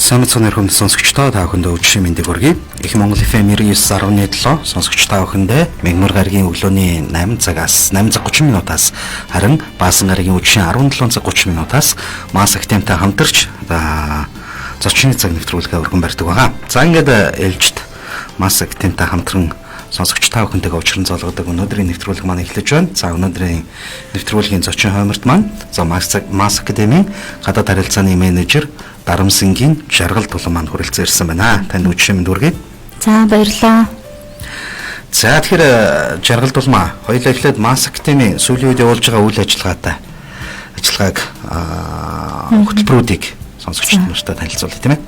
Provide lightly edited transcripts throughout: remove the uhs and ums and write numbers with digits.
Самт цонер хүнд сонсогчдоо та бүхэндээ өчигдөр мэндийг хүргэе. Их Монгол FM 99.7 сонсогч та бүхэндээ мегмар гарагийн өглөөний 8 цагаас 8:30 минутаас харин баасан гарагийн өчигдөр 17:30 минутаас Мас Актемтай хамтарч зочны цаг нэвтрүүлгээ өргөн барьдаг байгаа. За ингээд ээлжид Мас Актемтай хамтран сонсогч та бүхэнтэйгээ уулзсан золгодог өнөөдрийн нэвтрүүлэг маань эхлэж байна. За өнөөдрийн нэвтрүүлгийн зочин хойморт маань Мас Академийн гадаад харилцааны менежер Дарамсангийн Жаргал Тулан маань хүрэлцэн ирсэн байна. Танд өчигдөр дүргэе. За баярлалаа. За тэгэхээр Жаргал Тулан хоёулаа эхлээд Мас Академийн сүүлийн үед явуулж байгаа үйл ажиллагааг хөтөлбөрүүдийг сонсогч нартай танилцуулъя тийм ээ.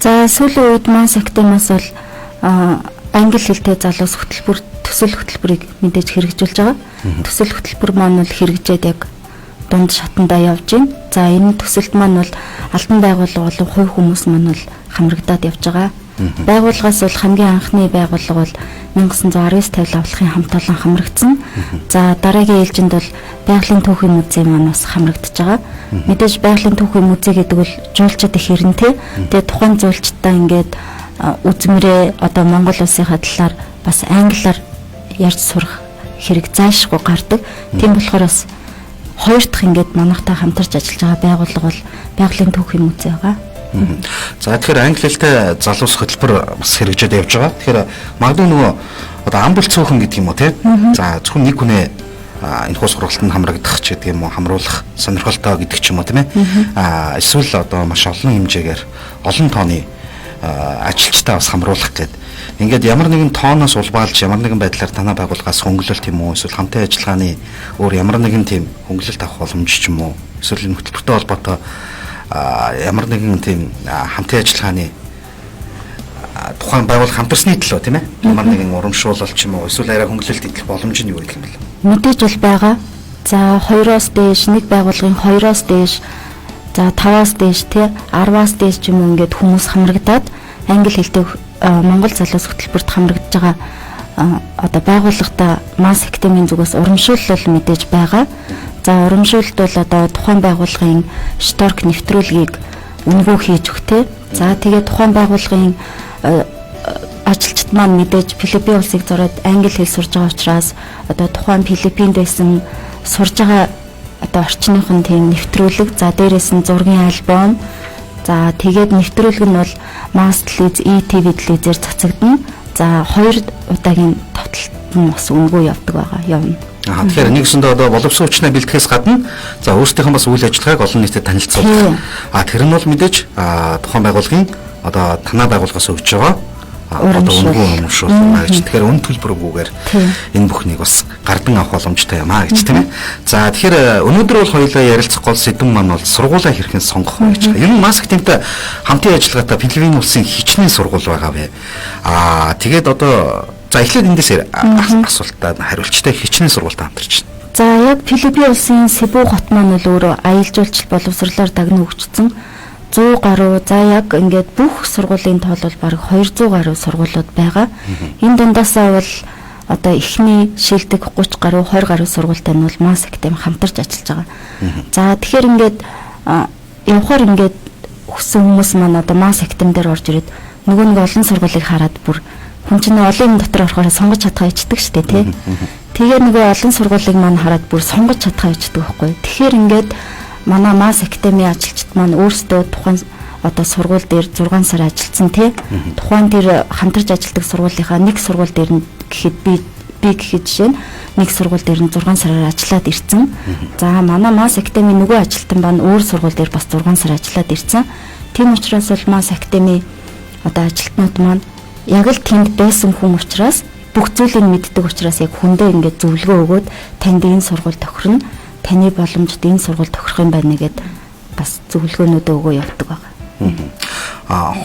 За сүүлийн үед Мас Академиас бол англи хэлтэй залуус хөтөлбөр төсөл хөтөлбөрийг мэдээж хэрэгжүүлж байгаа. Төсөл хөтөлбөр маань бол хэрэгжээд яг дунд шатандаа явж байна. За энэ төсөлт маань бол албан байгууллага болон хувь хүмүүс маань бол хамрагдаад явж байгаа. Байгууллагаас бол хамгийн анхны байгууллага бол 1919 авлахын хамт олон хамрагдсан. За дараагийн ээлжинд бол байгалийн түүхийн музей маань бас хамрагдаж байгаа. Мэдээж байгалийн түүхийн музей гэдэг бол жуулчид их хэрэнтэй. Тэгээ тухайн жуулчдаа ингээд үзмэрээ одоо Монгол улсынхаа талаар бас англиар ярьж сурах хэрэг зайлшгүй гардаг. Тийм болохоор бас хоёр дахь ингээд манайхтай хамтарч ажиллаж байгаа байгууллага бол байгалийн түүхийн музей байгаа. За тэгэхээр англи хэлтэй залуус хөтөлбөр бас хэрэгжээд явж байгаа. Тэгэхээр магадгүй нөгөө одоо амбал цөөхөн гэдэг юм уу те. За зөвхөн нэг хүнээ энэ хуу сургалтанд хамрагдах ч гэдэг юм уу хамруулах сонирхолтой гэдэг ч юм уу тийм ээ. Эсвэл одоо маш олон хэмжээгээр олон тооны ажилчтай бас хамруулах гэдэг. Ингээд ямар нэгэн тооноос улбаалж ямар нэгэн байдлаар танай байгууллагаас хөнгөлөлт юм уу эсвэл хамтын ажиллагааны өөр ямар нэгэн тийм хөнгөлөлт авах боломж ч юм уу эсвэл энэ хөтөлбөртэй холбоотой ямар нэгэн тийм хамтын ажиллагааны тухайн байгууллага хамтарсны төлөө тийм ээ ямар нэгэн урамшуулалт ч юм уу эсвэл арай хөнгөлөлт идэх боломж нь юу гэх юм бэ? Мэдээж бол байгаа. За 2-оос дээш нэг байгууллагын 2-оос дээш за 5-аас дээш тий 10-аас дээш ч юм уу ингээд хүмүүс хамрагдаад англи хэлтэй Монгол залуус хөтөлбөрт хамрагдж байгаа одоо байгууллагатай Мас Академийн зүгээс урамшуулал мэдээж байгаа. За урамшуулалт бол одоо тухайн байгууллагын шторк нэвтрүүлгийг өнгөө хийж өгтэй. За тэгээд тухайн байгууллагын ажилчид маань мэдээж Филиппин улсыг зориод англи хэл сурж байгаа учраас одоо тухайн Филиппинд байсан сурж байгаа одоо орчныхын тийм нэвтрүүлэг за дээрээс нь зургийн альбом за тэгээд нэвтрүүлэг нь бол Mast Televiz ETV телевизээр цацагдана. За 2 удаагийн товтлолт нь бас өнгөө явдаг байгаа явна. Тэгэхээр нэгсэндээ одоо боловсон хүчнээ бэлтгэхээс гадна за өөрсдийнх нь бас үйл ажиллагааг олон нийтэд танилцуулах. Тэр нь бол мэдээж тухайн байгууллагын одоо танай байгууллагаас өгч байгаа одоо өнгөө урамшуулна гэж. Тэгэхээр үн төлбөргүйгээр энэ бүхнийг бас гардан авах боломжтой юм гэж тийм ээ. За тэгэхээр өнөөдөр бол хоёулаа ярилцах гол сэдв маань бол сургуулаа хэрхэн сонгох вэ гэж. Ер нь Мас Актемтай хамтын ажиллагаатай Филиппин улсын хичнээн сургууль байгаа вэ. Тэгээд одоо за эхлээд эндээс асуултад хариулцтай хичнээн сургуультай хамтарч байна. За яг Филиппин улсын Сибу хот маань бол өөрөө аялал жуулчлал боловсруулаар дагна өгчсөн 100 гаруй за яг ингээд бүх сургуулийн тоол бол бараг 200 гаруй сургуулиуд байгаа. Энэ дундаасаа бол одоо эхний шилдэг 30 гаруй 20 гаруй сургуультай нь бол Мас Академи хамтарч ажиллаж байгаа. За тэгэхээр ингээд явхаар ингээд өссөн хүмүүс маань одоо Мас Академи дээр орж ирээд нөгөө нэг олон сургуулийг хараад бүр хүн чинь олон юм дотор орохоор сонгож чадхаа ичдэг штэ тий. Тэгээ нөгөө олон сургуулийг маань хараад бүр сонгож чадхаа ичдэг байхгүй. Тэгэхээр ингээд манай Мас Академи ажилчид маань өөрсдөө тухайн одоо сургууль дээр 6 сар ажилласан тий. Тухайн тэр хамтарч ажилладаг сургуулийнхаа нэг сургууль дээр нь гэхэд би гэхэд жишээ нь нэг сургууль дээр нь 6 сараар ажиллаад ирсэн. За манай Мас Академи нөгөө ажилтан маань өөр сургууль дээр бас 6 сар ажиллаад ирсэн. Тийм учраас бол Мас Академи одоо ажилтнууд маань яг л тэнд байсан хүн учраас бүх зүйлийг мэддэг учраас яг хүндээ ингээд зөвлөгөө өгөөд танд энэ сургууль тохирно. Таны боломжтой энэ сургууль тохирох юм байна гэд бас зөвлөгөөнүүдөө өгөө явдаг байгаа.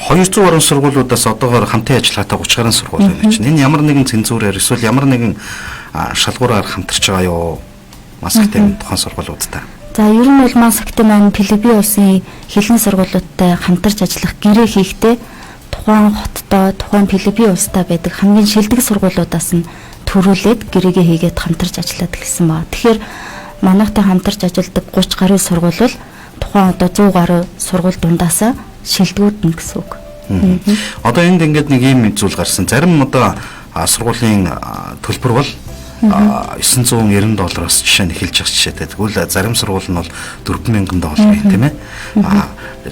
200 гаруй сургуулиудаас одоогоор хамтын ажиллагаатай 30 гаруй сургууль байна чинь. Энэ ямар нэгэн цензураар эсвэл ямар нэгэн шалгуураар хамтарч байгаа юу? Мас Академийн тухайн сургуулиудтай. За ер нь бол Мас Академи Филиппин улсын хэлний сургуулиудтай хамтарч ажиллах гэрээ хийхдээ тухайн хоттой, тухайн Филиппин улстай байдаг хамгийн шилдэг сургуулиудаас нь төрүүлээд гэрээгээ хийгээд хамтарч ажиллаад эхэлсэн байна. Тэгэхээр манайхтай хамтарч ажилладаг 30 гаруй сургууль бол тухайн одоо 100 гаруй сургууль дундаасаа шилдэгүүднэ гэсэн үг. Одоо энд ингээд нэг юм зүйл гарсан. Зарим одоо сургуулийн төлбөр бол $990 жишээ нь эхэлж байгаа жишээтэй. Тэгвэл зарим сургууль нь бол $4,000 байна, тийм ээ.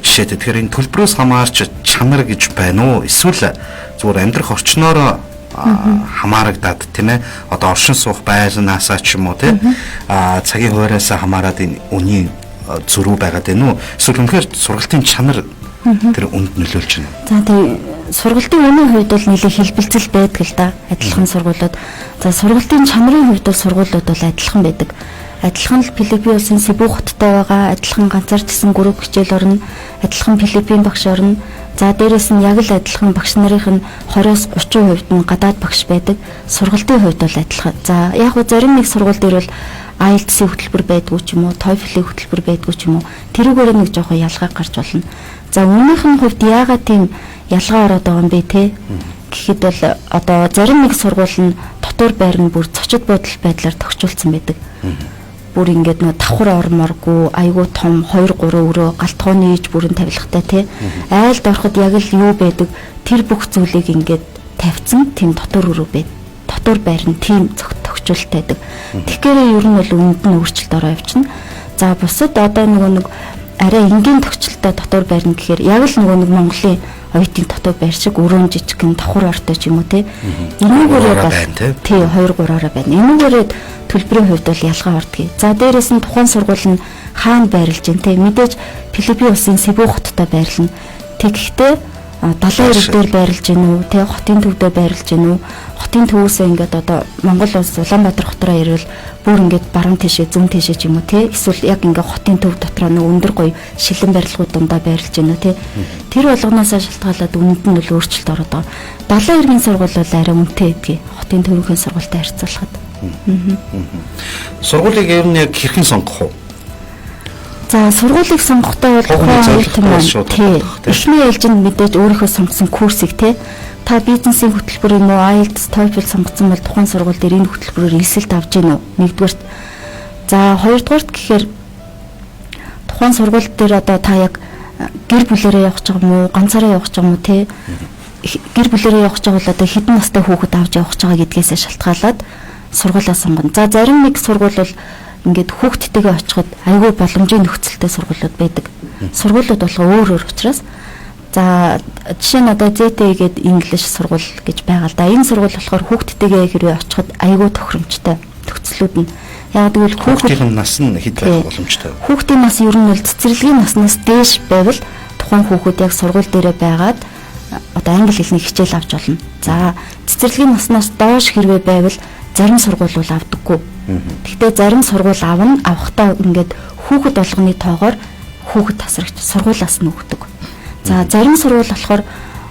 Жишээтэй. Тэгэхээр энэ төлбөрөөс хамаарч чанар гэж байна уу? Эсвэл зүгээр амьдрах орчноор хамаарагдаад, тийм ээ. Одоо оршин суух байрнаасаа ч юм уу, тийм цагийн хуваараас хамаарад энэ үнийн зөрүү байгаад байна уу? Эсвэл үнэхээр сургалтын чанар тэр үнд нөлөөлж байна. За тийм сургалтын үнийн хувьд бол нэлээд хэлбэлцэл байдаг л да. Адилхан сургуулиуд. За сургалтын чанарын хувьд бол сургуулиуд бол адилхан байдаг. Адилхан л Филиппин улсын Себу хоттой байгаа, адилхан ганцаардсан групп хичээл орно, адилхан Филиппин багш орно. За дээрэс нь яг л адилхан багш нарын нь 20-30% нь гадаад багш байдаг. Сургалтын хувьд бол адилхан. За яг гоо зарим нэг сургууль дээр бол IELTS-ийн хөтөлбөр байдгүй ч юм уу, TOEFL-ийн хөтөлбөр байдгүй ч юм уу. Тэрүүгээр нэг жоохон ялгаа гарч болно. За өмнөх нь хувьд яагаад тийм ялгаа ороод байгаа юм бэ те? Гэхэд бол одоо зарим нэг сургууль нь дотор байр нь бүр цочод бодол байдлаар тохижуулсан байдаг. Бүр ингээд нөө давхар орморгүй, айгуу том 2-3 өрөө галтгооны иж бүрэн тавилгатай те. Айлд ороход яг л юу байдаг? Тэр бүх зүйлийг ингээд тавьсан тийм дотор өрөө байд. Дотор байр нь тийм тохижуулалтай байдаг. Тэгэхээр ер нь бол үнэнд нь өөрчлөлт ороо явчихна. За бусад одоо нэг арай энгийн тохичлолтой дотор байрна гэхээр яг л нэг Монголын оюутны дотор байр шиг өрөөн жижигхэн давхар ортой ч юм уу те. Энүүгээрээ бол тий 2-3-аараа байна. Энүүгээрээ төлбөрийн хувьд бол ялгаа ордгийг. За дээрэс нь тухайн сургууль нь хаана байрлаж байна те. Мэдээж Филиппин улсын Себу хоттой байрлана. Тэгэхдээ далайн эрэг дээр байрлаж гин үү те, хотын төвдөө байрлаж гин үү, хотын төвөөсөө ингээд одоо Монгол улс Улаанбаатар хотроо ирвэл бүр ингээд баруун тишээ зүүн тишээ ч юм уу те, эсвэл яг ингээд хотын төв дотроо нэг өндөр гоё шилэн барилгууд дундаа байрлаж гин үү те. Тэр болгоноосоо шалтгаалаад үнэнд нь л өөрчлөлт ороод байгаа. Далайн эргийн сургууль бол арай үнэтэй гэдгийг хотын төвийнхээ сургуультай харьцуулахад. Сургуулийг ер нь яг хэрхэн сонгох вэ? За сургуулийг сонгохдоо бол тухайн оюутан маань эхний ээлжинд мэдээж өөрийнхөө сонгосон курсыг та бизнесийн хөтөлбөр юм уу, IELTS, TOEFL сонгосон бол тухайн сургууль дээр энэ хөтөлбөрөөр эсэлт авч гин үү? Нэгдүгээрт. За хоёрдугаарт гэхээр тухайн сургууль дээр одоо та яг гэр бүлээрээ явах гэж байгаа юм уу, ганцаараа явах гэж байгаа юм уу те? Гэр бүлээрээ явах гэж байгаа бол одоо хэдэн настай хүүхэд авч явах гэж байгаа гэдгээс шалтгаалаад сургуулаа сонгоно. За зарим нэг сургууль бол ингээд хүүхдтэйгээ очиход айгүй боломжийн нөхцөлтэй сургуулиуд байдаг. Сургуулиуд болго өөр өөр учраас за жишээ нь одоо ZTE гэдэг English сургууль гэж байгаа л да. Энэ сургууль болохоор хүүхдтэйгээ хэрвээ очиход айгүй тохиромжтой нөхцлүүд нь. Яг тэгвэл хүүхдийн нас нь хэд байх боломжтой. Хүүхдийн нас ер нь бол цэцэрлэгийн наснаас дээш байвал тухайн хүүхэд яг сургууль дээрээ байгаад одоо англи хэлний хичээл авч болно. За цэцэрлэгийн наснаас доош хэрвээ байвал зарим сургууль бол авдаггүй. Гэхдээ зарим сургууль авахдаа ингээд хүүхэд болгоны тоогоор хүүхэд тасрагч сургуулаас нь өгдөг. За зарим сургууль болохоор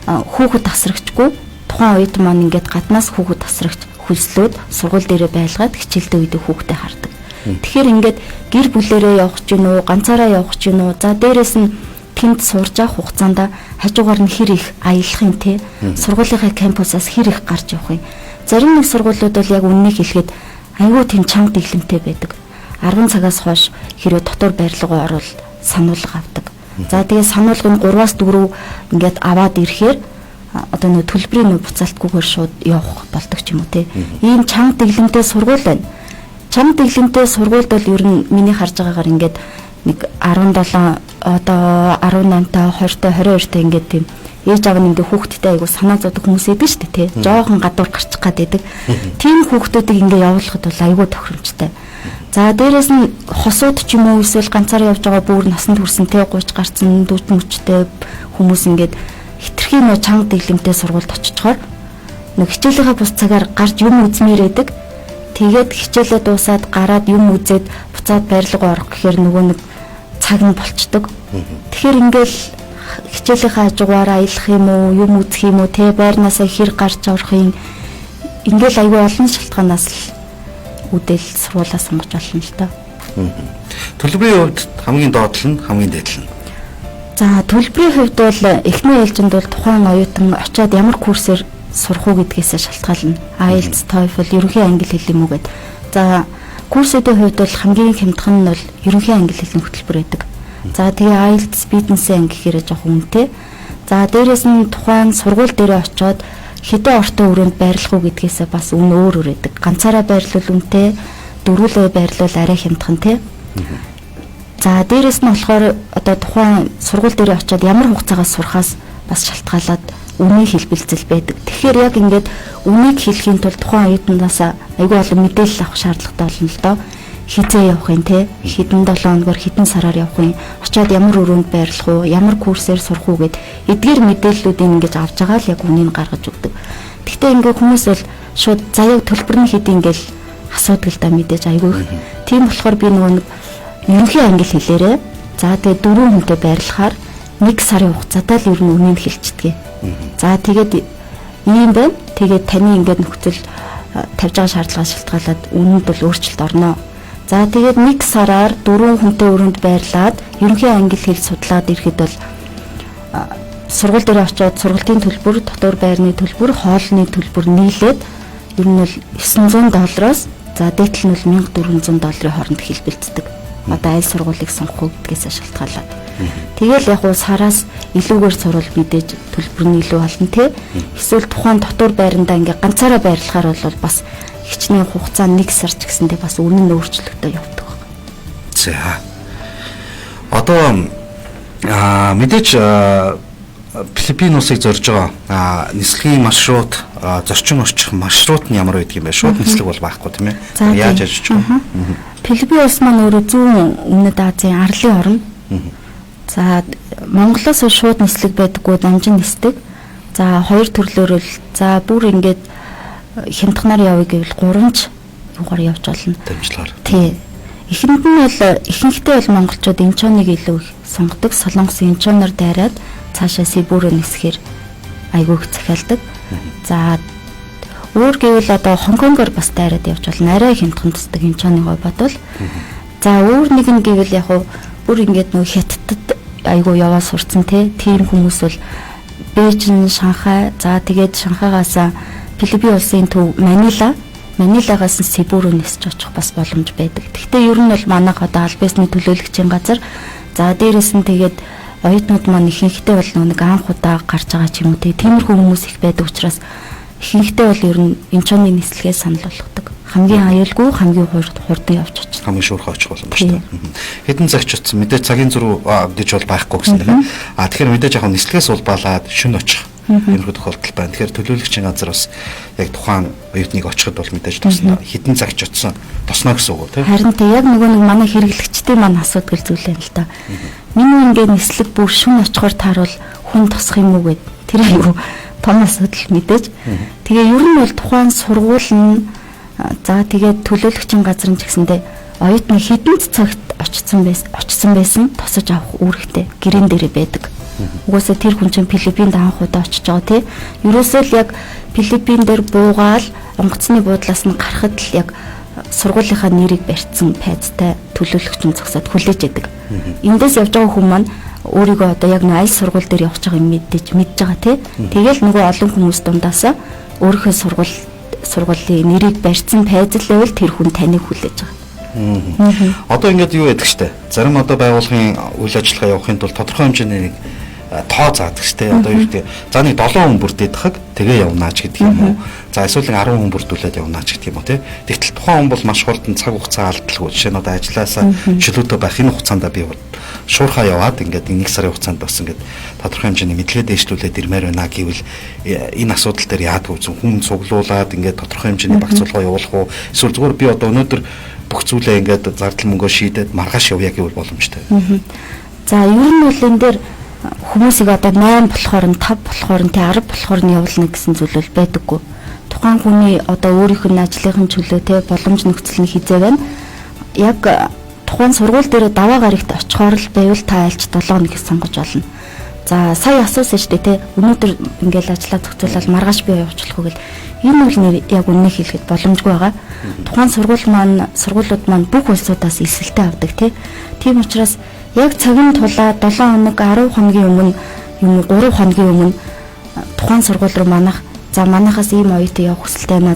хүүхэд тасрагчгүй тухайн үед маань ингээд гаднаас хүүхэд тасрагч хөлслөөд сургууль дээрээ байлгаад хичээлдээ үедээ хүүхдэд хардаг. Тэгэхээр ингээд гэр бүлээрээ явах ч юм уу, ганцаараа явах ч юм уу. За дээрэс нь тэнд сурж авах хугацаанд хажуугаар нь хэр их аялах юм те. Сургуулийнхаа кампусаас хэр их гарч явах юм. Зарим нэг сургуулиуд бол яг үннийг хэлэхэд айгүй тийм чанга дэглэмтэй байдаг. 10 цагаас хойш хэрвээ дотор барилга орвол сануулга авдаг. За тэгээ сануулга нь 3-аас 4 ингээд аваад ирэхээр одоо нөө төлбөрийн буцаалтгүйгээр шууд явах болдог ч юм уу те. Ийм чанга дэглэмтэй сургууль байна. Чанга дэглэмтэй сургуульд бол ер нь миний харж байгаагаар ингээд нэг 17 одоо 18 та 20 та 22 та ингээд тийм ээж аав нь ингээ хүүхдтэй айгу санаа зовдөг хүмүүс эдэг шүү дээ тий. Жоохон гадуур гарчих гад байдаг. Тийм хүүхдүүдийг ингээ явуулахад бол айгу тохиромжтой. За дээрэс нь хосууд ч юм уу эсвэл ганцаараа явж байгаа бүр насанд хүрсэн тий 30 гарсан дүүт мөчтэй хүмүүс ингээд хитрхи нөө чанга дэглэмтэй сургуульд очичоор нэг хичээлийнхаа бус цагаар гарч юм үзмээр байдаг. Тэгээд хичээлээ дуусаад гараад юм үзээд буцаад барилга орох гэхээр нөгөө нэг цаг нь болчдөг. Тэгэхээр ингээл хичээлийнхаа хажуугаар аялах юм уу, юм үзэх юм уу, те байрнаасаа хэр гарч орох юм. Ингээл аюул олон шалтгаанаас л үдэл сургуулаа сонгож болно л доо. Төлбөрийн хувьд хамгийн доотлол нь хамгийн дээдл нь. За төлбөрийн хувьд бол эхний ээлжинд бол тухайн оюутан очиад ямар курсээр сурах уу гэдгээс шалтгаална. IELTS, TOEFL, ерөнхий англи хэл юм уу гэд. За курсүүдийн хувьд бол хамгийн хямдхан нь бол ерөнхий англи хэлний хөтөлбөр байдаг. За тэгээ IELTS бизнесээ ангихээрээ жоохон үнэтэй. За дээрэс нь тухайн сургууль дээрээ очиод хэдэн ортой өрөөнд байрлах уу гэдгээсээ бас үн өөр байдаг. Ганцаараа байрлал үнэтэй, дөрвөлөө байрлал арай хямдхан тий. За дээрэс нь болохоор одоо тухайн сургууль дээрээ очиод ямар хугацаагаас сурахаас бас шалтгаалаад үнийг хэлбэлцэл байдаг. Тэгэхээр яг ингээд үнийг хэлхийн тулд тухайн оюутнаас айгүй олон мэдээлэл авах шаардлагатай болно л доо. Хизээ явах юм те, хэдэн 7 хоногор хэдэн сараар явах юм, очиод ямар өрөөнд байрлах уу, ямар курсээр сурах уу гэд эдгээр мэдээллүүдийг ингэж авч байгаа л яг үнийг гаргаж өгдөг. Гэхдээ ингээд хүмүүс бол шууд заяа төлбөр нь хэд ингээл асуудаг л да мэдээж айгүй. Тийм болохоор би нөгөө нэг ерөнхий англи хэлээрээ за тэгээ 4 хүнтэй байрлахаар 1 сарын хугацаатай л ер нь үнийг хэлчихдэг. За тэгээд ийм байна. Тэгээд таны ингээд нөхцөл тавьж байгаа шаардлагаас шалтгаалаад үнэнд бол өөрчлөлт орно. За тэгээд 1 сараар 4 хүнтэй өрөөнд байрлаад ерөнхий англи хэл судлаад ирэхэд бол сургууль дээр очиод сургалтын төлбөр, дотор байрны төлбөр, хоолны төлбөр нийлээд ер нь бол $900 за дээдл нь бол $1400 хооронд хэлбэлцдэг. Одоо аль сургуулийг сонгох уу гэдгээс шалтгаалаад. Тэгэл яг уу сараас илүүгээр сурвал мэдээж төлбөр нь илүү болно те. Эсвэл тухайн дотор байрандаа ингээ ганцаараа байрлахаар бол бас хичнээн хугацаа 1 сар ч гэсэндээ бас үнэн өөрчлөлтөд явдаг байна. За. Одоо мэдээж Филиппин улсыг зорж байгаа нислэгийн маршрут, зорчин орчих маршрут нь ямар байдаг юм бэ? Шууд нислэг бол байхгүй тийм ээ. Яаж ажиллаж байгаа? Филиппин улс маань өөрөө зүүн өмнөд Азийн арлын орн. За Монголоос шууд нислэг байдаггүй дамжин нисдэг. За хоёр төрлөөр л за бүр ингээд хямдханаар явъя гэвэл 3 юугаар явж болно. Дамжлагаар. Тий. Ихэнх нь бол ихэнхдээ бол монголчууд Инчоныг илүү их сонгодог. Солонгос Инчоноор дайраад цаашаа Сибүрөө нисэхээр айгүй их захиалдаг. За өөр гэвэл одоо Хонконгоор бас дайраад явж болно. Арай хямдхан тусдаг Инчоны гой бодвол. За өөр нэг нь гэвэл яг бүр ингээд нөө хятадд айгүй яваа сурцсан тийм хүмүүс бол Бээжин, Шанхай, за тэгээд Шанхайгаас Филиппин улсын төв Манилагаас нь Сибүрөө нисэж очих бас боломж байдаг. Гэхдээ ер нь бол манайх одоо аль биесний төлөөлөгчийн газар за дээрэс нь тэгээд оюутнууд маань ихэнхдээ бол нэг анх удаа гарч байгаа ч юм уу тиймэрхүү хүмүүс их байдаг учраас ихэнхдээ бол ер нь Инчоны нислэгээс санал болгодог. Хамгийн аюулгүй, хамгийн хурдан явж очих. Хамгийн шуурхай очих боломжтой. Хэдэн цагч утсан мэдээж цагийн зөрүү гэж бол байхгүй гэсэн тийм ээ. Тэгэхээр мэдээж яг нислэгээс улбаалаад шөнө очих. Энэ тохиолдол байна. Тэгэхээр төлөөлөгчийн газар бас яг тухайн оюутныг очиход бол мэдээж тосно хэдэн цагч утсан тосно гэсэн үг тийм. Харин тийм яг нөгөө нэг манай хэрэглэгчдийн маань асуудаг зүйл юм л да. Миний ингээд нислэг бүр шөнө очихоор таарвал хүн тосох юм уу гэд тэр айгу том асуудал мэдээж. Тэгээ ер нь бол тухайн сургууль нь за тэгээд төлөөлөгчийн газар нь ч гэсэндээ оюутны хэдэн цагт очсон байсан тосож авах үүрэгтэй гэрэн дээрээ байдаг. Угаасаа тэр хүн чинь Филиппинд анх удаа очиж байгаа тий. Ерөөсөө л яг Филиппин дээр буугаал онгоцны буудлаас нь гарахад л яг сургуулийнхаа нэрийг барьцсан пайцтай төлөөлөгчийн зогсоод хүлээж яадаг. Эндээс явж байгаа хүн маань өөрийгөө одоо яг аль сургууль дээр явж байгаа юм мэдж байгаа тий. Тэгэл нөгөө олон хүмүүс дундаасаа өөрийнхөө сургуулийн нэрийг барьцсан пайзлал тэр хүн таныг хүлээж байгаа. Одоо ингээд юу яддаг штэ. Зарим одоо байгууллагын үйл ажиллагаа явахын тулд тодорхой хэмжээний нэг тоо заадаг штэ. Одоо юу гэдэг за нэг 7 хүн бүрдээдхэг тэгээ явнаач гэдэг юм уу. За эсвэл 10 хүн бүрдүүлээд явнаач гэдэг юм уу те. Тэгтэл тухайн хүн бол маш хурдан цаг хугацаа алдалгүй. Жишээ нь одоо ажилласаа чөлөөтэй байх энэ хугацаанд би шуурхаа яваад ингээд 1 сарын хугацаанд бас ингээд тодорхой хэмжээний мэдлэгээ дэвшлүүлээд ирмээр байна гэвэл энэ асуудал дээр яадаг вэ? Хүн цуглуулад ингээд тодорхой хэмжээний багцуулга явуулах уу? Эсвэл зүгээр би одоо өнөөдөр бүх зүйлээ ингээд зардал мөнгөө шийдээд маргааш явъя гэвэл боломжтой. За ер нь бол энэ дээр хүмүүсийг одоо 8 болохоор нь 5 болохоор нь 10 болохоор нь явуулна гэсэн зүйл бол байдаггүй. Тухайн хүний одоо өөрийнх нь ажлынхын чөлөө те боломж нөхцөл нь хизээ байна. Яг тухайн сургууль дээр даваа гарагт очихоор л байвал та альч 7 хоног сонгож болно. За сая асуусан шүү дээ те өнөөдөр ингээл ажиллаа зохицуулаад маргааш би явуулах уу гэл энэ бол нэр яг үнэ хэлэхэд боломжгүй байгаа. Тухайн сургуулиуд маань бүх улсуудаас эсэлтээ авдаг тийм учраас яг цагийн тулаа 7 хоног 10 хоногийн өмнө юм 3 хоногийн өмнө тухайн сургууль руу манайхаас ийм оюутан явах хүсэлтэй байна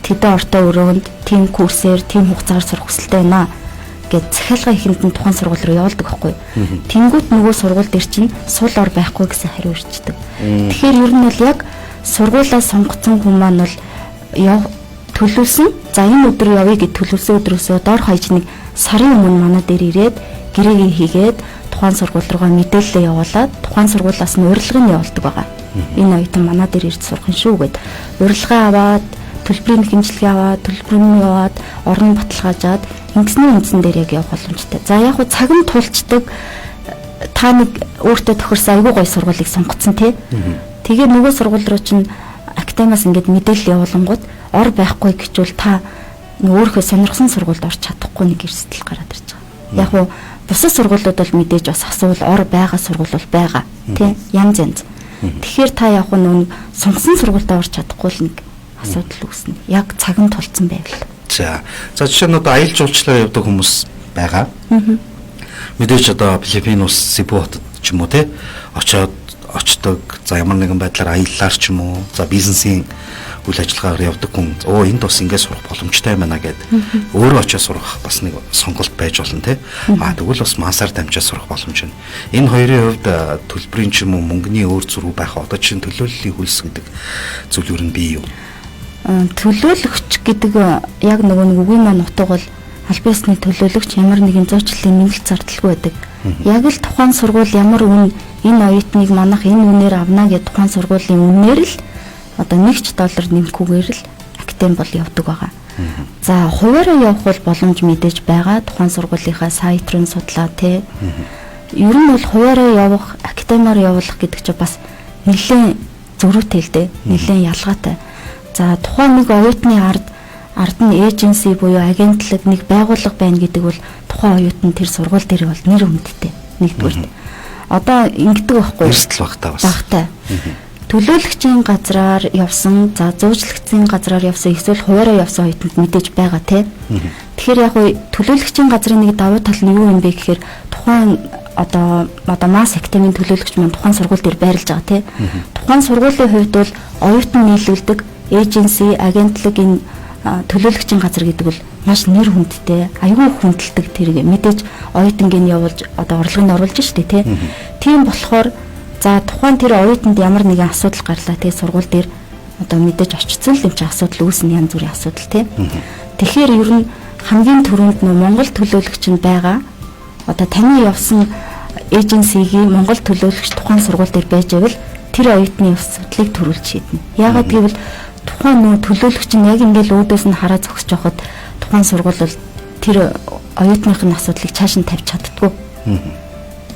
тэдэн ортой өрөөнд тийм курсээр тийм хугацаар сурах хүсэлтэй байна. гэд захиалга ихэнд нь тухайн сургууль руу явуулдаг байхгүй. Тэнгүүт нөгөө сургууль дээр чинь сул ор байхгүй гэсэн хариу ирчдэг. Тэгэхээр ер нь бол яг сургуулаа сонгоцсон хүн маань бол төлөвлөсөн. За энэ өдөр явъя гэж төлөвлөсөн өдрөөсөө доор хаяж нэг сарын өмнө манай дээр ирээд гэрээгээ хийгээд тухайн сургууль руугаа мэдээлэл явуулаад тухайн сургуулиас нь урилгыг нь явуулдаг байгаа. Энэ оюутан манай дээр ирж сурах юм шүү гэд урилгаа аваад төлбөрийн хэмжлэгээ аваад төлбөрийн яваад орон баталгаажаад ингэсний үндсэн дээр яг явах боломжтой. За яг хуу цаг нь тулчдаг та нэг өөртөө тохирсон айгүй гой сургуулийг сонгоцсон тий. Тэгээ нөгөө сургууль руу чинь академиас ингээд мэдээлэл явуулангууд ор байхгүй гэчүүл та өөрийнхөө сонирхсан сургуульд орч чадахгүй нэг эрсдэл гараад ирж байгаа. Яг хуу бусад сургуулиуд бол мэдээж бас асуул ор байгаа сургууль бол байгаа тий янз янз. Тэгэхээр та яг нөө сонгосон сургуульд орч чадахгүй л нэг асуудал үүснэ. Яг цаг нь тулцсан байвал. За жишээ нь одоо аялал жуулчлалаар явдаг хүмүүс байгаа. Мэдээж одоо Филиппин улс Сибу хотод ч юм уу те очдог. За ямар нэгэн байдлаар аяллаар ч юм уу. За бизнесийн үйл ажиллагаагаар явдаг хүн энд бас ингэж сурах боломжтой байна гэд өөрөө очиж сурах бас нэг сонголт байж болно те. Тэгвэл бас масаар дамжиж сурах боломж байна. Энэ хоёрын хувьд төлбөрийн ч юм уу мөнгөний өөр зөрүү байх одоо чинь төлөөллийн хөлс гэдэг зүйл юу бий юу? Төлөөлөгч гэдэг яг нөгөө нэг үгийн маань утга бол аль биесны төлөөлөгч ямар нэгэн зуучлалын мэдлэг зардалгүй байдаг. Яг л тухайн сургууль ямар үн энэ оюутныг манах энэ үнээр авна гэдэг тухайн сургуулийн үнээр л одоо $1 нэмэхгүйгээр л академи бол явдаг байгаа. За хуваараа явах бол боломж мэдээж байгаа. Тухайн сургуулийнхаа сайт руу судлаа тий. Ер нь бол хуваараа явах, академиар явуулах гэдэг чинь бас нэлээд зөрүүтэй л дээ. Нэлээд ялгаатай. За тухайн нэг оюутны ард нь эйженси буюу агентлаг нэг байгууллага байна гэдэг бол тухайн оюутан тэр сургууль дээр бол нэр хүндтэй. Нэгдүгээр. Одоо ингэдэг байхгүй. Эрсдэл багтаа бас. Багтаа. Төлөөлөгчийн газраар явсан, за зуужлагчийн газраар явсан, эсвэл хуваараа явсан оюутанд мэдээж байгаа тий. Тэгэхээр яг нь төлөөлөгчийн газрын нэг давуу тал нь юу юм бэ гэхээр тухайн одоо мас академийн төлөөлөгч маань тухайн сургууль дээр байрлаж байгаа тий. Тухайн сургуулийн хувьд бол оюутан нийлүүлдэг эйженси, агентлаг энэ төлөөлөгчийн газар гэдэг бол маш нэр хүндтэй, аюул хүндэлдэг тэрэг мэдээж оюутангийн явуулж одоо орлогыг оруулж штэ тий. Тийм болохоор за тухайн тэр оюутанд ямар нэгэн асуудал гарлаа тий сургууль дээр одоо мэдээж очицсан л юм чи асуудал үүснэ янз бүрийн асуудал тий. Тэгэхээр ер нь хамгийн түрүүнд нөө Монгол төлөөлөгч нь байгаа. Одоо таны явсан эйженсигийн Монгол төлөөлөгч тухайн сургууль дээр байж байвал тэр оюутны асуудлыг төрүүлж шийднэ. Яагаад гэвэл тухайн нөө төлөөлөгч нь яг ингээл өөдөөс нь хараа зогсож явахад тухайн сургууль бол тэр оюутныхын асуудлыг цааш нь тавьж чаддгүй.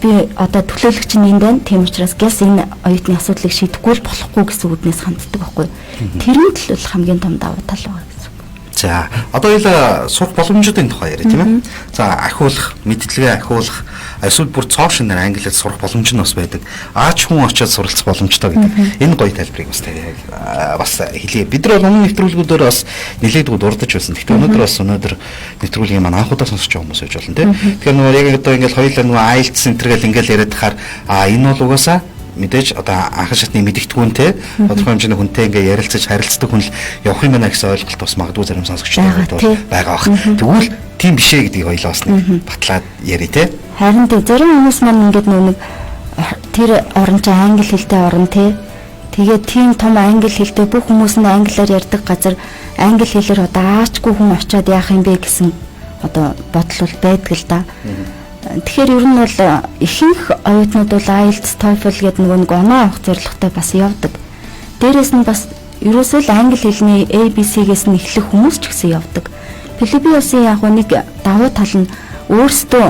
Би одоо төлөөлөгч нь энд байна. Тийм учраас гэс энэ оюутны асуудлыг шийдэхгүй л болохгүй гэсэн үгнээс ханддаг байхгүй. Тэр нь л хамгийн том давуу тал байгаа гэсэн. За одоо ил сурах боломжуудын тухай яриа тийм ээ. За ахиулах, мэдлэгээ ахиулах, эсвэл бүр цоошинаар англиар сурах боломж нь бас байдаг. Аач хүн очиод суралцах боломжтой гэдэг. Энэ гоё тайлбарыг бас хэлье. Бид нар өмнө нэвтрүүлгүүдээр бас нэлээдгүй дурдж байсан. Гэхдээ өнөөдөр нэвтрүүлгийн маань анхудаа сонсож байгаа хүмүүс байж болно тийм. Тэгэхээр нөгөө яг одоо ингээл хоёулаа нөгөө IELTS центр гэл ингээл яриад тахаар энэ бол угаасаа мэдээж одоо анхан шатны мэдэгдэхүүнтэй тодорхой хэмжээний хүнтэй ингээ ярилцаж харилцдаг хүн л явах юм байна гэсэн ойлголт бас магадгүй зарим сонсогчдод байгаа бах. Тэгвэл тийм биш ээ гэдгийг хоёлоос нэг батлаад яри те. Харин тийм зарим хүмүүс маань ингээд нэг тэр орон чинь англи хэлтэй орон те. Тэгээд тийм том англи хэлтэй бүх хүмүүс нь англиар ярьдаг газар англи хэлээр одоо аачгүй хүн очиод яах юм бэ гэсэн одоо бодол бол байдаг л да. Тэгэхээр ер нь бол ихэнх оюутнууд бол IELTS, TOEFL гэдэг нэг оноо авах зорилготой бас явдаг. Дээрээс нь бас ерөөсөө л англи хэлний ABC-гээс нь эхлэх хүмүүс ч гэсэн явдаг. Филиппин улсын яг нэг давуу тал нь өөрсдөө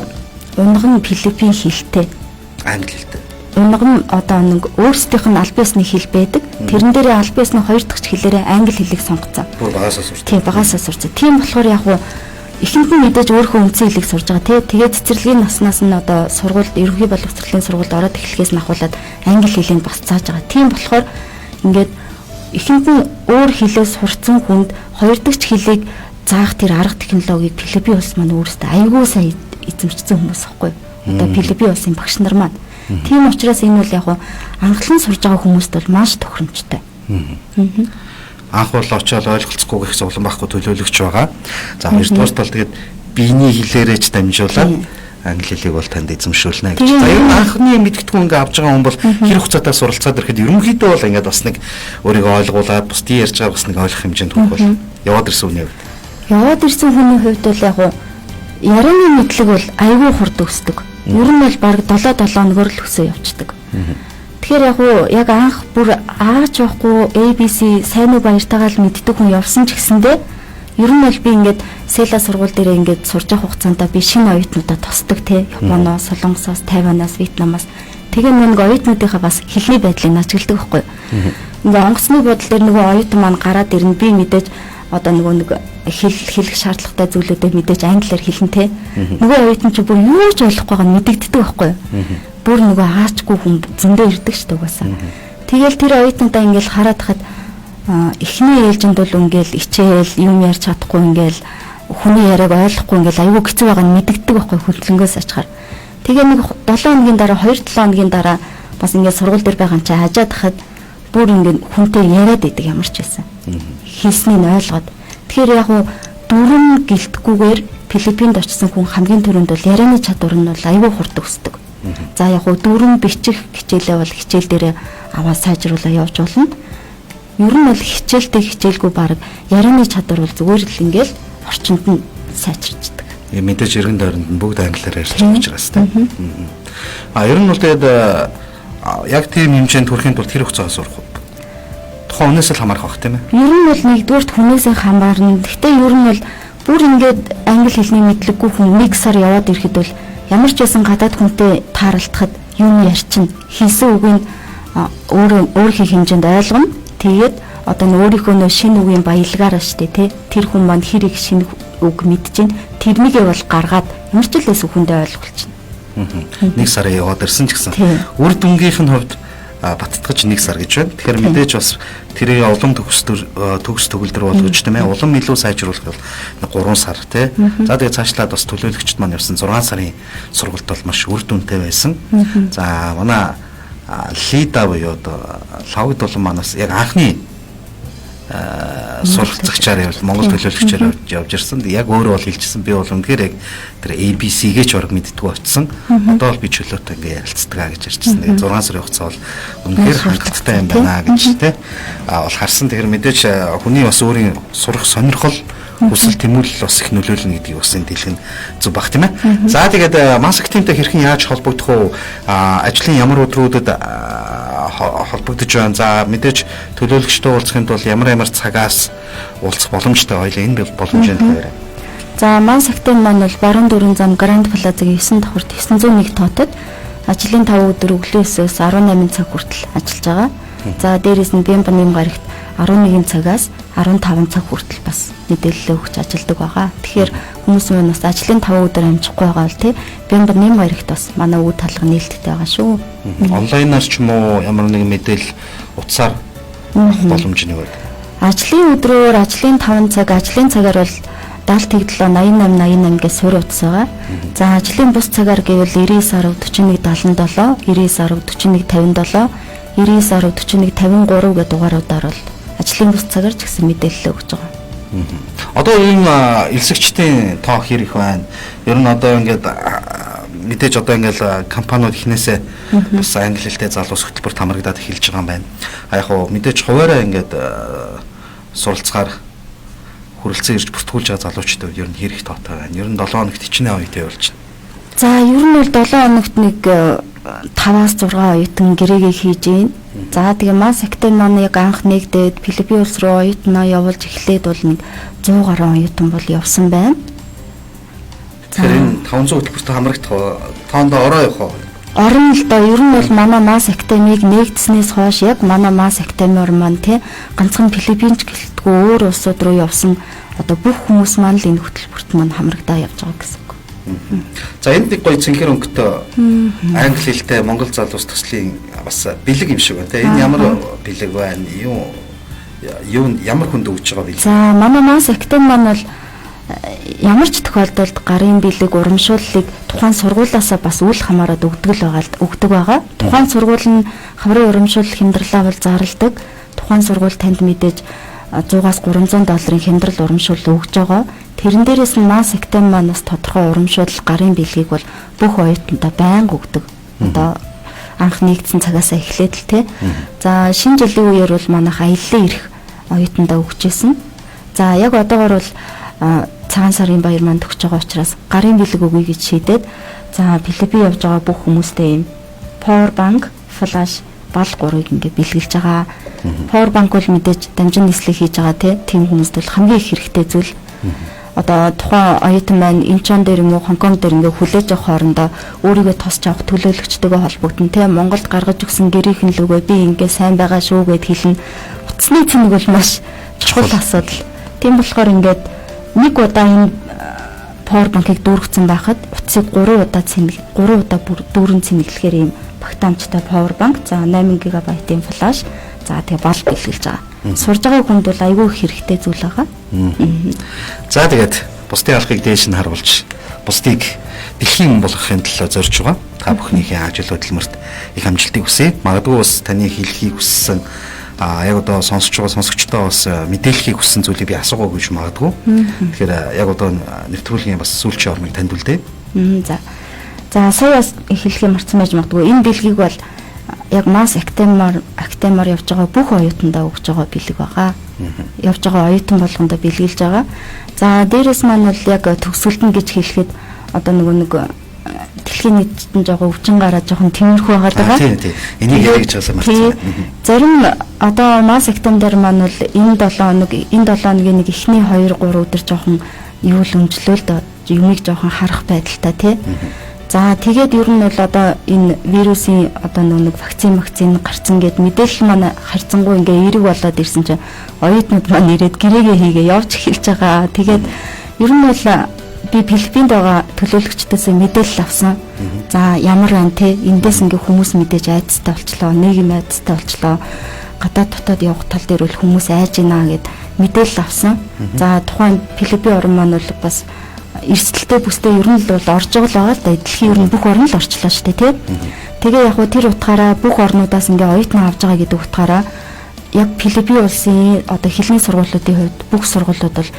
унган Филиппин хэлтэй. Англи хэлтэй. Унган одоо нэг өөрсдийнх нь аль биесний хэл байдаг. Тэрэн дээрээ аль биесний хоёр дахь хэлээрээ англи хэлийг сонгоцсон. Багасаа сурч. Тийм, багасаа сурч. Тийм болохоор яг ихэнх нь мэдээж өөрийнхөө үндсэн хэлийг сурж байгаа тий. Тэгээд цэцэрлэгийн наснаас нь одоо сургуульд ерөнхий боловсролын сургуульд ороод эхлэхээс нь ахуулаад англи хэлийг бас зааж байгаа. Тийм болохоор ингээд ихэнх нь өөр хэлээ сурцсан хүнд хоёр дахь хэлийг заах тэр арга технологиг Филиппин улс маань өөрөөсөө аягүй сайн эзэмшсэн хүмүүс байхгүй. Одоо Филиппин улсын багш нар маань. Тийм учраас энэ бол яг анхлан сурж байгаа хүмүүст бол маш тохиромжтой. Анх бол очиод ойлголцохгүй гэх зовлон байхгүй төлөөлөгч байгаа. За хоёрдугаар тал тэгээд биений хэлээрэж дамжуулаад англи хэлийг бол танд эзэмшүүлнэ гэж. За ер нь анхны мэдгэдэггүй ингээ авч байгаа хүн бол хэр хугацаатай суралцаад ирэхэд ерөнхийдөө бол ингээд бас нэг өөрийгөө ойлгуулад бусдын ярьж байгаа бас нэг ойлгох хэмжээнд хүрэх бол яваад ирсэн хүний хувьд. Яваад ирсэн хүний хувьд бол яг ярианы мэдлэг бол аюул хурд өсдөг. Ер нь бол баг 7 хоногор л өсөө явцдаг. Тэгэхээр яг анх бүр ааж явахгүй ABC сайн уу баяртайгаа л мэддэг хүн явсан ч гэсэндээ ер нь бол би ингээд Села сургууль дээр ингээд сурж явах хугацаанд би шинэ оюутнуудаа тусдаг те Японоос, Солонгосоос, Тайванаас, Вьетнамаас тэгээ нэг оюутнуудынхаа бас хэлний байдлыг ажигладаг байхгүй. Ингээ онгоцны бодол дээр нөгөө оюутан маань гараад ирнэ би мэдээж одоо нэг хэлэх шаардлагатай зүйлүүдээ мэдээж англиар хэлнэ те. Нөгөө оюутан ч бүр юу ч ойлгохгүй байгаа мэдэгддэг байхгүй. Бүр нөгөө аачгүй хүн зөндөө ирдэг шүү дээ угаасаа. Тэгэл тэр оюутнуудаа ингээл хараад хахад эхний ээлжинд бол ингээл ичээл юм ярьж чадахгүй ингээл хүний яриаг ойлгохгүй ингээл аюу хэцүү байгаа нь мэдэгддэг байхгүй хөдөлгөөс ачаар. Тэгээ нэг 7 хоногийн дараа 2-7 хоногийн дараа бас ингээд сургууль дээр байгаа юм чи хажаад хахад бүр ингээд хүнтэй яриад идэг ямар ч байсан. Хэлснийг ойлгоод. Тэгэхээр яг дүрм гэлтгүүгээр Филиппинд очсон хүн хамгийн түрүүнд бол ярианы чадвар нь бол аюу хурд өсдөг. За яг дүрм бичих хичээлээ бол хичээл дээр аваа сайжруулаа явж болно. Ер нь бол хичээлтэй хичээлгүй баг ярианы чадвар бол зүгээр л ингээл орчинд нь сайжирчдаг. Мэдээж эргэн тойронд нь бүгд англиар ярьж байгаа учраас тийм. Ер нь бол тэгээд яг тийм хэмжээнд хүрэхэд бол тэр хугацаа сурах уу? Тухайн хүнээс л хамаарх байх тийм ээ. Ер нь бол нэгдүгürt хүнээс хамаарна. Гэхдээ ер нь бол бүр ингээд англи хэлний мэдлэггүй хүн 1 сар яваад ирэхэд бол ямар ч байсан гадаад хүнтэй тааралдахад юм ярьчин хийсэн үгийг өөр хийх хэмжээнд ойлгоно. Тэгээд одоо өөрийнхөө шинэ үгийн баялгаараа штэ тий тэр хүн маань хэрэг шинэ үг мэдчихээн тэрнийгээ бол гаргаад ямар ч л байсан хүндээ ойлгуулчихна. 1 сар яваад ирсэн ч гэсэн үр дүнгийнх нь хувьд баттгаж 1 сар гэж байна. Тэгэхээр мэдээж бас тэрийг улам төгс төгөлдөр болгож тийм ээ улам илүү сайжруулах бол 3 сар тий. За тэгээд цаашлаад бас төлөөлөгчд маань явсан 6 сарын сургалт бол маш үр дүнтэй байсан. За манай Лида буюу лавд болон манаас яг анхны суралцагчаар явал Монгол төлөөлөгчөөр явж ирсэн. Яг өөрөө бол хэлчихсэн би бол үнэхээр яг тэр ABC-гээ ч орог мэддэггүй очсон. Одоо бол би чөлөөтэй ингээ ярилцдаг гэж ярьчихсан. Тэгээ 6 сарын хугацаа бол үнэхээр хангалттай юм байна гэж тий. Бол харсан. Тэгэхээр мэдээж хүний бас өөрийн сурах сонирхол хүсэл тэмүүлэл бас их нөлөөлнө гэдгийг бас энэ дэлгэн зүг баг тийм ээ. За тэгээд маркетингтэй хэрхэн яаж холбогдох вэ? Ажлын ямар өдрүүдэд холбогдож байна? За мэдээж төлөөлөгчтэй уулзахын тулд ямар цагаас уулзах боломжтой ойлоо энэ боломжтой байна. За маркетинг маань бол баруун дөрвөн зам Гранд Плазагийн 9 давхурт 901 тоотод ажлын 5 өдөр өглөөс 18 цаг хүртэл ажиллаж байгаа. За дээрээс нь Бямба нэм гарагт 11 цагаас 15 цаг хүртэл бас мэдээлэл өгч ажилладаг байгаа. Тэгэхээр хүмүүс маань бас ажлын 5 өдөр амжихгүй байгаа бол тий Бямба нэм гарагт бас манай үе талга нээлттэй байгаа шүү. Онлайнаар ч юм уу ямар нэгэн мэдээлэл утсаар боломж нэг үү? Ажлын өдрөөр ажлын 5 цаг, ажлын цагаар бол 77 88 88 гэж суурь утас байгаа. За ажлын бус цагаар гэвэл 99 10 41 77, 99 10 41 57, 99 10 41 53 гэдэг дугааруудаар бол ажлын бус цагаар ч гэсэн мэдээлэл өгч байгаа. Одоо энэ элсэгчдийн тоо хэр их байна? Ер нь одоо ингээд мэдээж одоо ингээд компаниуд ихнээсээ бас англи хэлтэй залуус хөтөлбөрт хамрагдаад эхэлж байгаа юм байна. Яг хоо мэдээж хуваараа ингээд суралцахаар хүрэлцэн ирж бүртгүүлж байгаа залуучдад ер нь хэр их тоотой байна? Ер нь 7 хоногт хичнээн оюутай болж байна. За ер нь бол 7 хоногт нэг 5-аас 6 оюутан гэрээгээ хийж гин. За тэгээ маркетинг маань яг анх нэгдээд Филиппин улс руу оюутнаа явуулж эхлээд бол нэг 100 гаруй оюутан бол явсан байна. Тэгэхээр энэ 500 хөтөлбөрт хамрагдах тоонд ороо явах уу? Орон л доо ер нь бол манай Mass Academy-г нэгдснээс хойш яг манай Mass Academy маань тий ганцхан Филиппинч гэлтгүй өөр улсууд руу явсан одоо бүх хүмүүс маань л энэ хөтөлбөрт маань хамрагдаа явж байгаа гэсэн. За энд нэг гоё цэнхэр өнгөтэй англи хэлтэй монгол залуус төслийн бас бэлэг юм шиг байна те. Энэ ямар бэлэг байна? Юу ямар хүнд өгж байгаа бэлэг? За манай Mass Academy маань бол ямар ч тохиолдолд гарын бэлэг урамшууллыг тухайн сургуулиасаа бас үл хамааран өгдөг байгаа. Тухайн сургууль нь хаврын урамшуулал хямдралаа бол зарладаг. Тухайн сургууль танд мэдээж $100-аас $300 хямдрал урамшуул өгж байгаа. Тэрэн дээрээс нь Mass Actem манаас тодорхой урамшуул гарын бэлгийг бол бүх оюутнуудаа байнга өгдөг. Одоо анх нэгдсэн цагаасаа эхлээд л тий. За шинэ жилийн үеэр бол манайх аяллаа ирэх оюутнуудаа өгчээсэн. За яг одоогор бол цагаан сарын баяр манд өгч байгаа учраас гарын бэлэг өгье гэж шийдээд за Филиппин явж байгаа бүх хүмүүстээ ийм power bank, flash, бал 3-ыг ингээд бэлгэлж байгаа. Power bank бол мэдээж дамжин нислэг хийж байгаа тийм хүмүүст бол хамгийн их хэрэгтэй зүйл. Одоо тухайн оюутан маань Инчон дээр юм уу Хонконг дээр ингээ хүлээж авах хоорондоо өөрийгөө тосч авах төлөөлөгчтэйгээ холбогдсон тийм Монголд гаргаж өгсөн гэрийнхэн лүгөө би ингээ сайн байгаа шүү гэд хэлнэ. Утасны цэник бол маш чухал асуудал. Тийм болохоор ингээд нэг удаа энэ power bank-ыг дүүргэсэн байхад утсыг 3 удаа дүүрэн цэнэглэхээр ийм багтаамжтай power bank, за 8 GB-ийн флаш, за тэгээ бал бэлгэлж байгаа. Сурж байгаа хүнд бол айгүй их хэрэгтэй зүйл байгаа. За тэгээд бусдын алхыг дээш нь харуулж бусдыг дэлхийн болгохын төлөө зорж байгаа. Та бүхнийхээ ажил хөдөлмөрт их амжилтыг хүсье. Магадгүй бас таны хэлхийг хүссэн яг одоо сонсож байгаа сонсогчдоо бас мэдээллийг хүссэн зүйлийг би асуугаа гэж магадгүй. Тэгэхээр яг одоо нэвтрүүлгийн бас сүүлчийн ормыг танд үлдээ. За сая бас хэлхийг марцсан байж магадгүй. Энэ бэлгийг бол яг Mass Actem-аар явж байгаа бүх оюутандаа өгж байгаа бэлэг байгаа. Явж байгаа оюутан болгондоо бэлгэлж байгаа. За дээрэс маань бол яг төгсгөлтөн гэж хэлэхэд одоо нэг дэлхийн нийтэд нь жоохон өвчин гараад жоохон тэмэрхүү байгаа. Тийм. Энийг яригч байгаа марцсан. Зарим одоо Mass Actem дээр маань бол энэ 7 хоногийн нэг эхний 2-3 өдөр жоохон юу л өнжлөөлд юмыг жоохон харах байдалтай тий. За тэгээд ер нь бол одоо энэ вирусын одоо нэг вакцин гарцсан гэд мэдээлэл маань харьцангуй ингээ эерэг болоод ирсэн чинь оюутнууд маань ирээд гэрээгээ хийгээ явж эхэлж байгаа. Тэгээд ер нь бол би Филиппинд байгаа төлөөлөгчдөөс мэдээлэл авсан. За ямар байна те эндээс ингээ хүмүүс мэдээж айцтай болчлоо, нийгэм айцтай болчлоо. Гадаад дотоод явах тал дээр бол хүмүүс айж гинэ гэд мэдээлэл авсан. За тухайн Филиппин орн маань бол бас эрсдэлтэй бүстэй ер нь бол орж байгаа л да. Дэлхийн ер нь бүх орн л орчлоо шүү дээ тий. Тэгээ яг хөө тэр утгаараа бүх орнуудаас ингээ оюутан авж байгаа гэдэг утгаараа яг Филиппин улсын одоо хэлний сургуулиудын хувьд бүх сургуулиуд бол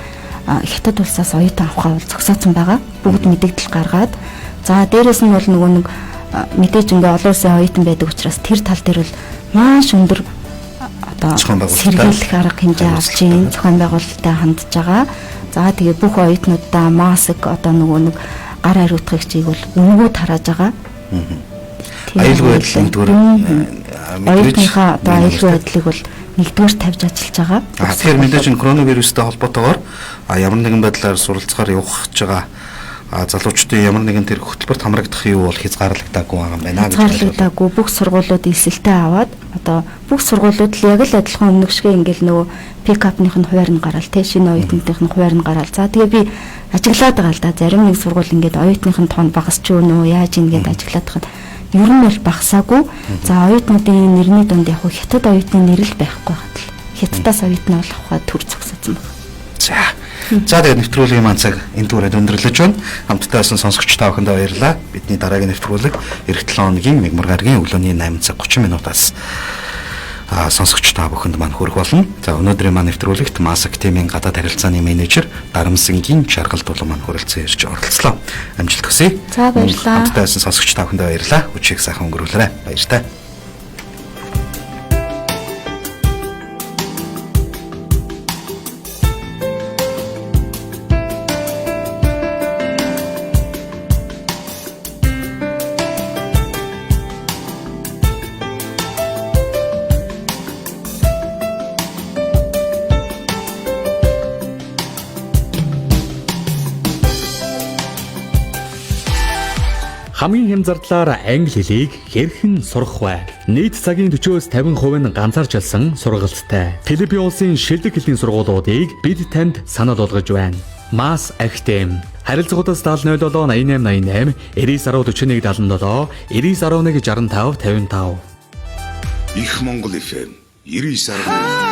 хятад улсаас оюутан авахаа бол зогсооцсон байгаа. Бүгд мэдээлэл гаргаад за дээрэс нь бол нөгөө нэг мэдээж ингээ олон улсын оюутан байдаг учраас тэр тал дээр бол маш өндөр одоо сэргийлэх арга хэмжээ авч ийн зохион байгуулалттай хандж байгаа. За тэгээ бүх оюутнуудаа маск одоо нэг гар хариуцах чийг бол өнгөө тарааж байгаа. Аюулгүй байдлын дүр оюутныхаа одоо аюулгүй байдлыг бол нэгдүгээр тавьж ажиллаж байгаа. Тэгэхээр мэдээж энэ коронавирустай холбоотойгоор ямар нэгэн байдлаар суралцахаар явах гэж байгаа залуучдын ямар нэгэн тэр хөтөлбөрт хамрагдах юу бол хязгаарлагдаагүй байгаа юм байна гэж хязгаарлагдаагүй бүх сургуулиуд эсэлтэй аваад одоо бүх сургуулиуд л яг л адилхан өмнөх шиг ингээл нөгөө пикапных нь хуваар нь гараал те шинэ оюутнуудынх нь хуваар нь гараал. За тэгээ би ажиглаад байгаа л да. Зарим нэг сургууль ингээд оюутных нь тоон багасч өгнө үү яаж ингээд ажиглаад хахад ер нь бол багасаагүй. За оюутнуудын нэрний дунд яг хятад оюутны нэр л байхгүй хаад л хятадаас оюутан болохоо төр зогсоосон байна. За тэгээд нэвтрүүлгийн маань цаг энэ дүүрээд өндөрлөж байна. Хамтдаа байсан сонсогч та бүхэндээ баярлалаа. Бидний дараагийн нэвтрүүлэг эх 7 хоногийн мигмар гарагийн өглөөний 8:30 минутаас сонсогч та бүхэнд маань хүрэх болно. За өнөөдрийн маань нэвтрүүлэгт Mass Actem-ийн гадаад харилцааны менежер Дарамсангийн Жаргал дулаан маань хүрэлцэн ирж оролцлоо. Амжилт хүсье. За баярлалаа. Хамтдаа байсан сонсогч та бүхэндээ баярлалаа. Өчиг сайхан өнгөрүүлээрэй. Баяртай. Хамгийн хэм зардлаар англи хэлийг хэрхэн сурах вэ? Нийт цагийн 40-50% нь ганцаарчилсан сургалттай. Филиппин улсын шилдэг хэлний сургуулиудыг бид танд санал болгож байна. Mass Actem. Харилцагуудаас 007 8888 99104177 99116555. Их Монгол FM 99.1